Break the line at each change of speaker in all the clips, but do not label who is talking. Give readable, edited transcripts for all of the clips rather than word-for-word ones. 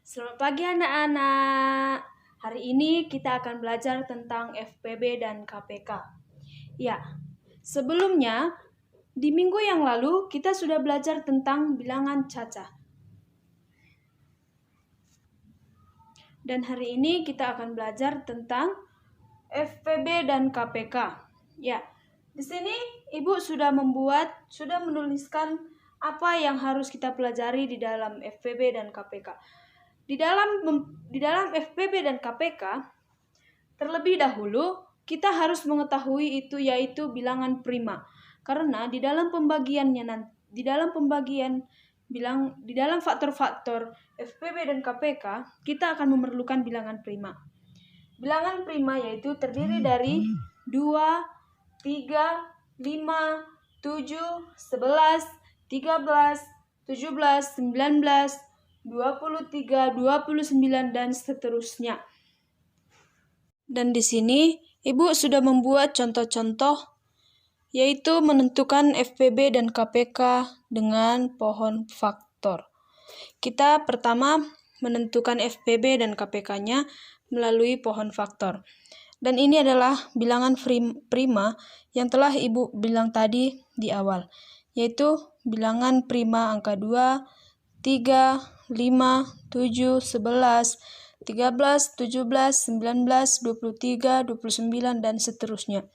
Selamat pagi anak-anak. Hari ini kita akan belajar tentang FPB dan KPK. Ya, sebelumnya di minggu yang lalu kita sudah belajar tentang bilangan cacah. Dan hari ini kita akan belajar tentang FPB dan KPK. Ya, di sini Ibu sudah menuliskan apa yang harus kita pelajari di dalam FPB dan KPK. Di dalam FPB dan KPK, terlebih dahulu kita harus mengetahui yaitu bilangan prima. Karena di dalam faktor-faktor FPB dan KPK, kita akan memerlukan bilangan prima. Bilangan prima yaitu terdiri dari 2, 3, 5, 7, 11, 13, 17, 19, 23, 29, dan seterusnya. Dan di sini Ibu sudah membuat contoh-contoh, yaitu menentukan FPB dan KPK dengan pohon faktor. Kita pertama menentukan FPB dan KPK-nya melalui pohon faktor. Dan ini adalah bilangan prima yang telah Ibu bilang tadi di awal, yaitu bilangan prima angka 2, 3, 5, 7, 11, 13, 17, 19, 23, 29, dan seterusnya.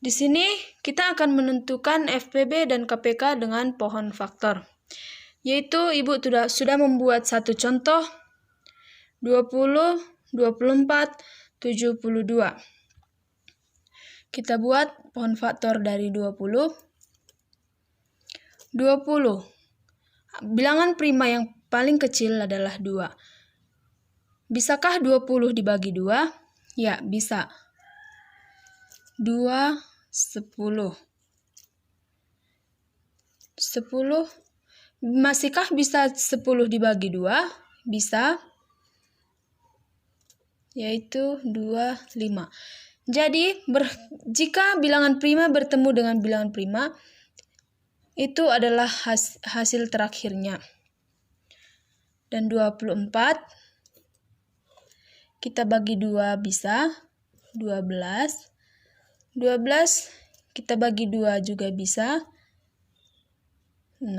Di sini kita akan menentukan FPB dan KPK dengan pohon faktor. Yaitu Ibu sudah membuat satu contoh, 20, 24, 72. Kita buat pohon faktor dari 20. Bilangan prima yang paling kecil adalah 2. Bisakah 20 dibagi 2? Ya, bisa. 2, 10. 10. Masihkah bisa 10 dibagi 2? Bisa. Yaitu 2, 5. Jadi, jika bilangan prima bertemu dengan bilangan prima, itu adalah hasil terakhirnya. Dan 24 kita bagi 2 bisa 12. 12 kita bagi 2 juga bisa 6.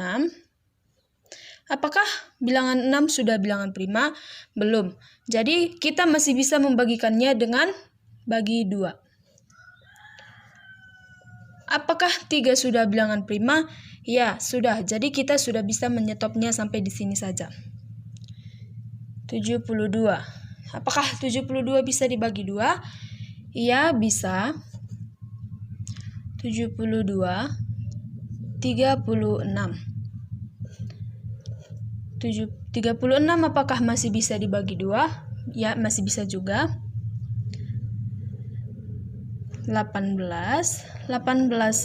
Apakah bilangan 6 sudah bilangan prima? Belum. Jadi kita masih bisa membagikannya dengan bagi 2. Apakah 3 sudah bilangan prima? Ya, sudah. Jadi kita sudah bisa menyetopnya sampai di sini saja. 72. Apakah 72 bisa dibagi 2? Iya, bisa. 72, 36. 36 apakah masih bisa dibagi 2? Ya, masih bisa juga. 18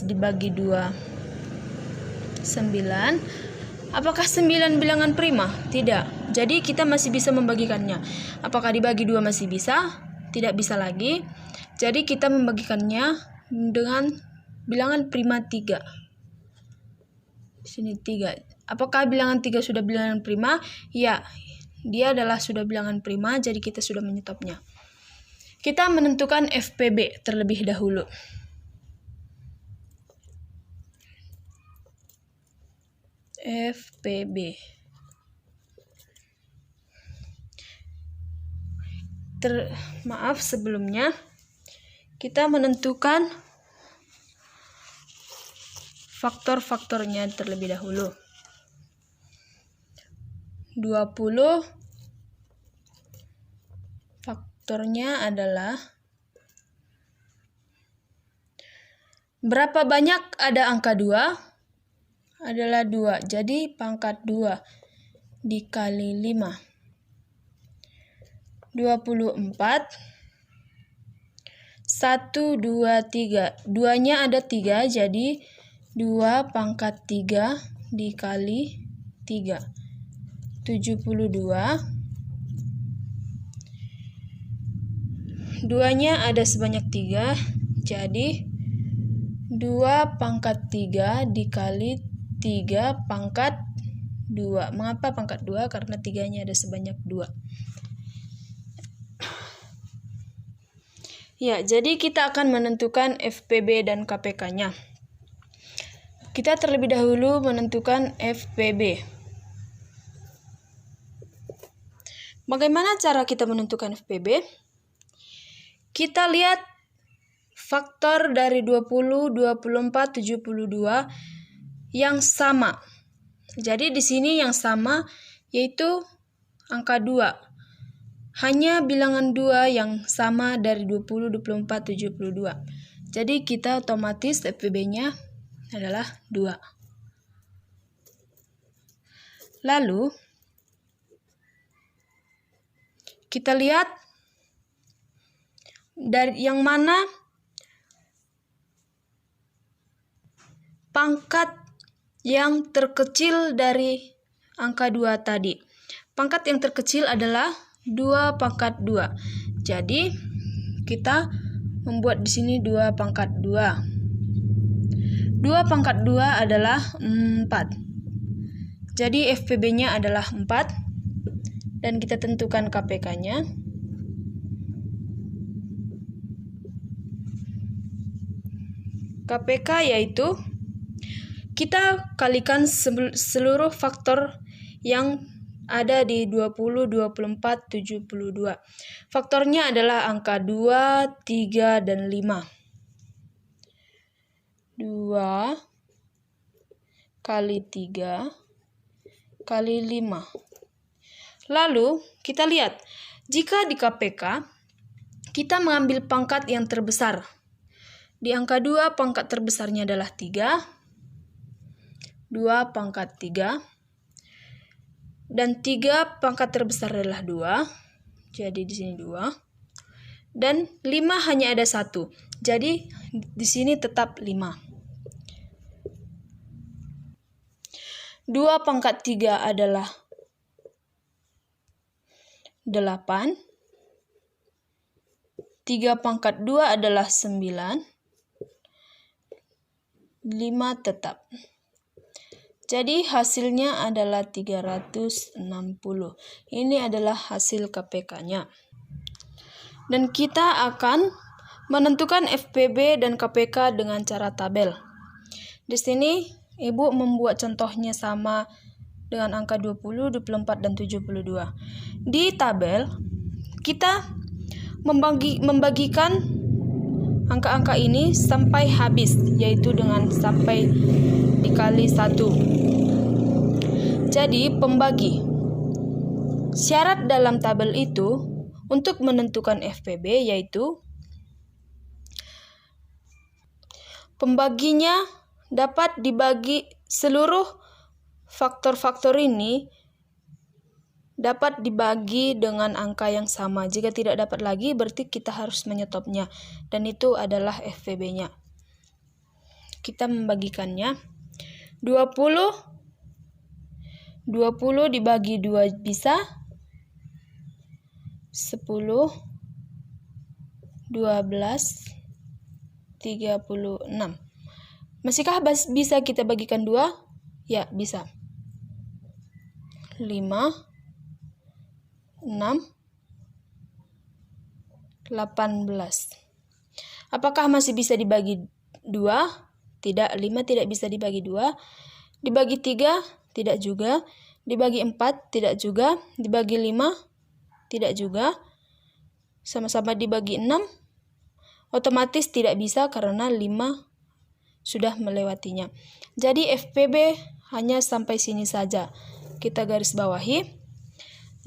dibagi 2 9. Apakah 9 bilangan prima? Tidak. Jadi kita masih bisa membagikannya. Apakah dibagi 2 masih bisa? Tidak bisa lagi. Jadi kita membagikannya dengan bilangan prima 3. Di sini 3. Apakah bilangan 3 sudah bilangan prima? Ya, dia adalah sudah bilangan prima, jadi kita sudah menyetopnya. Kita menentukan FPB terlebih dahulu. FPB. Maaf sebelumnya, kita menentukan faktor-faktornya terlebih dahulu. 20 faktornya adalah, berapa banyak ada angka 2? Adalah 2. Jadi pangkat 2 dikali 5. 24. 1, 2, 3. 2-nya ada 3, jadi 2 pangkat 3 dikali 3. 72. 2-nya ada sebanyak 3, jadi 2 pangkat 3 dikali 3 pangkat 2. Mengapa pangkat 2? Karena 3-nya ada sebanyak 2. Ya, jadi kita akan menentukan FPB dan KPK-nya. Kita terlebih dahulu menentukan FPB. Bagaimana cara kita menentukan FPB? Kita lihat faktor dari 20, 24, 72 yang sama. Jadi di sini yang sama yaitu angka 2. Hanya bilangan 2 yang sama dari 20, 24, 72. Jadi kita otomatis FPB-nya adalah 2. Lalu kita lihat dari yang mana pangkat yang terkecil dari angka 2 tadi. Pangkat yang terkecil adalah 2 pangkat 2. Jadi kita membuat di sini 2 pangkat 2. 2 pangkat 2 adalah 4. Jadi FPB-nya adalah 4. Dan kita tentukan KPK-nya. KPK yaitu kita kalikan seluruh faktor yang ada di 20, 24, 72. Faktornya adalah angka 2, 3, dan 5. 2 kali 3 kali 5. Lalu kita lihat, jika di KPK kita mengambil pangkat yang terbesar. Di angka 2 pangkat terbesarnya adalah 3. 2 pangkat 3. Dan 3 pangkat terbesar adalah 2. Jadi di sini 2. Dan 5 hanya ada 1. Jadi di sini tetap 5. 2 pangkat 3 adalah 8. 3 pangkat 2 adalah 9. 5 tetap. Jadi hasilnya adalah 360. Ini adalah hasil KPK-nya. Dan kita akan menentukan FPB dan KPK dengan cara tabel. Di sini Ibu membuat contohnya sama dengan angka 20, 24, dan 72. Di tabel kita membagikan angka-angka ini sampai habis, yaitu dengan sampai dikali 1. Jadi pembagi. Syarat dalam tabel itu untuk menentukan FPB yaitu pembaginya dapat dibagi, seluruh faktor-faktor ini dapat dibagi dengan angka yang sama. Jika tidak dapat lagi berarti kita harus menyetopnya, dan itu adalah FPB-nya. Kita membagikannya. 20 dibagi 2 bisa 10, 12, 36. Masihkah bisa kita bagikan 2? Ya, bisa. 5, 6, 18. Apakah masih bisa dibagi 2? Tidak, 5 tidak bisa dibagi 2. Dibagi 3? Tidak juga. Dibagi 4? Tidak juga. Dibagi 5? Tidak juga. Sama-sama dibagi 6? Otomatis tidak bisa karena 5 sudah melewatinya. Jadi FPB hanya sampai sini saja. Kita garis bawahi.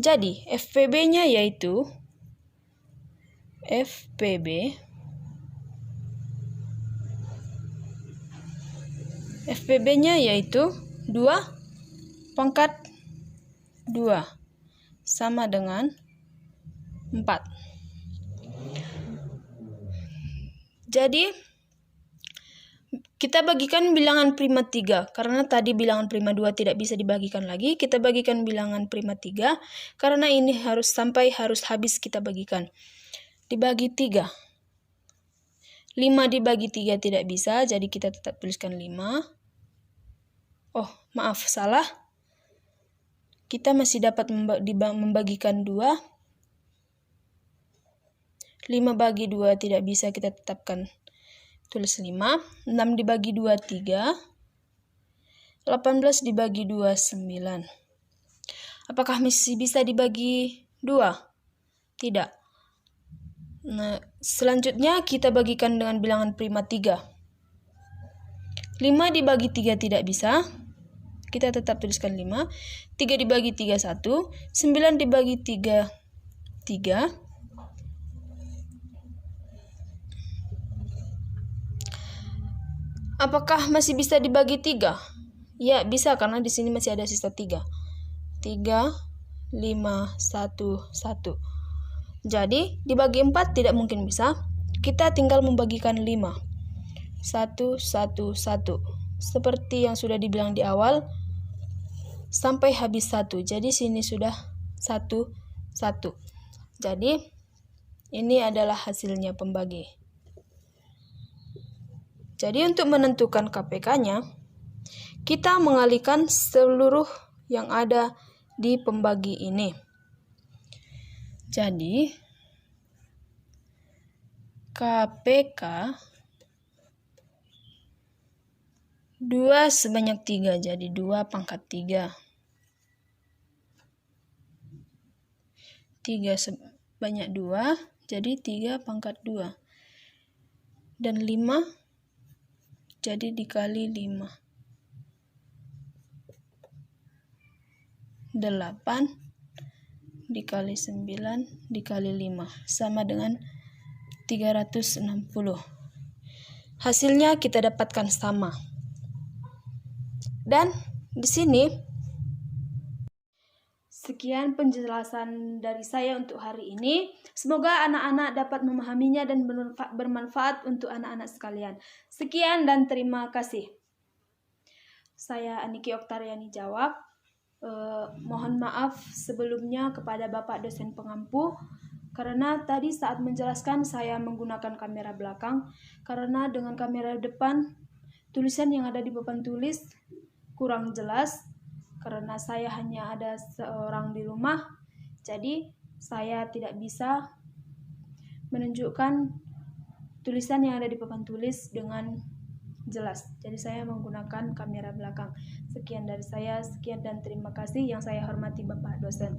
Jadi FPB-nya yaitu FPB-nya yaitu 2 pangkat 2 sama dengan 4. Jadi kita bagikan bilangan prima 3 karena tadi bilangan prima 2 tidak bisa dibagikan lagi. Kita bagikan bilangan prima 3 karena ini harus habis kita bagikan. Dibagi 3. 5 dibagi 3 tidak bisa, jadi kita tetap tuliskan 5. Oh, maaf, salah. kita masih dapat membagikan 2. 5 bagi 2 tidak bisa, kita tetapkan tulis 5. 6 dibagi 2, 3. 18 dibagi 2, 9. Apakah masih bisa dibagi 2? Tidak. Nah, selanjutnya kita bagikan dengan bilangan prima 3. 5 dibagi 3 tidak bisa. Kita tetap tuliskan 5. 3 dibagi 3, 1. 9 dibagi 3, 3. Apakah masih bisa dibagi 3? Ya, bisa karena di sini masih ada sisa 3. 3, 5, 1, 1. Jadi, dibagi 4 tidak mungkin bisa. Kita tinggal membagikan 5. 1, 1, 1. Seperti yang sudah dibilang di awal, sampai habis 1. Jadi, sini sudah 1, 1. Jadi, ini adalah hasilnya pembagi. Jadi, untuk menentukan KPK-nya, kita mengalihkan seluruh yang ada di pembagi ini. Jadi, KPK 2 sebanyak 3, jadi 2 pangkat 3. 3 sebanyak 2, jadi 3 pangkat 2. Dan 5, jadi dikali 5. 8 dikali 9 dikali 5 sama dengan 360. Hasilnya kita dapatkan sama. Dan di sini sekian penjelasan dari saya untuk hari ini. Semoga anak-anak dapat memahaminya dan bermanfaat untuk anak-anak sekalian. Sekian dan terima kasih. Saya Aniki Oktariani Jawab. Mohon maaf sebelumnya kepada Bapak dosen pengampu, karena tadi saat menjelaskan saya menggunakan kamera belakang, karena dengan kamera depan tulisan yang ada di papan tulis kurang jelas, karena saya hanya ada seorang di rumah, jadi saya tidak bisa menunjukkan tulisan yang ada di papan tulis dengan jelas. Jadi saya menggunakan kamera belakang. Sekian dari saya, sekian dan terima kasih. Yang saya hormati Bapak dosen.